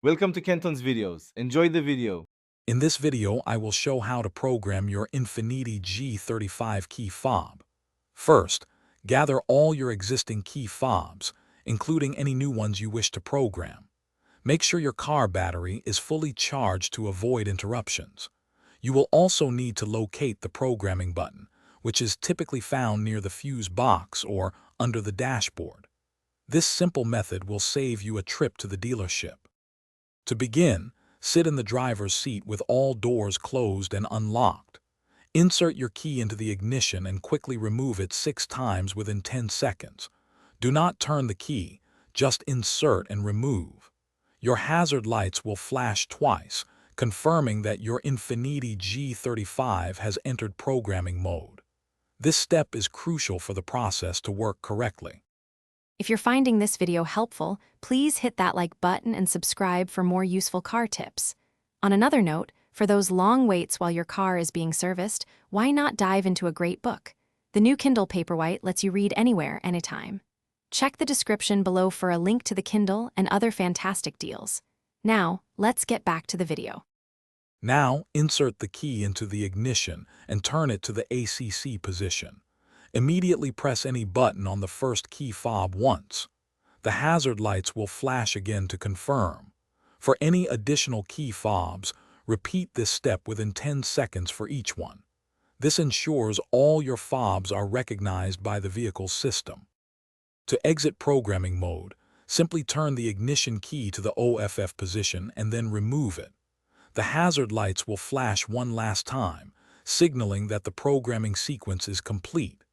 Welcome to Kenton's videos. Enjoy the video. In this video, I will show how to program your Infiniti G35 key fob. First, gather all your existing key fobs, including any new ones you wish to program. Make sure your car battery is fully charged to avoid interruptions. You will also need to locate the programming button, which is typically found near the fuse box or under the dashboard. This simple method will save you a trip to the dealership. To begin, sit in the driver's seat with all doors closed and unlocked. Insert your key into the ignition and quickly remove it 6 times within 10 seconds. Do not turn the key, just insert and remove. Your hazard lights will flash twice, confirming that your Infiniti G35 has entered programming mode. This step is crucial for the process to work correctly. If you're finding this video helpful, please hit that like button and subscribe for more useful car tips. On another note, for those long waits while your car is being serviced, why not dive into a great book? The new Kindle Paperwhite lets you read anywhere, anytime. Check the description below for a link to the Kindle and other fantastic deals. Now, let's get back to the video. Now, insert the key into the ignition and turn it to the ACC position. Immediately press any button on the first key fob once. The hazard lights will flash again to confirm. For any additional key fobs, repeat this step within 10 seconds for each one. This ensures all your fobs are recognized by the vehicle's system. To exit programming mode, simply turn the ignition key to the OFF position and then remove it. The hazard lights will flash one last time, signaling that the programming sequence is complete.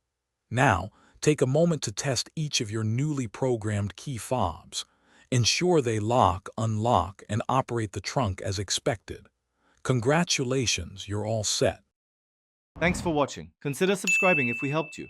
Now, take a moment to test each of your newly programmed key fobs. Ensure they lock, unlock, and operate the trunk as expected. Congratulations, you're all set. Thanks for watching. Consider subscribing if we helped you.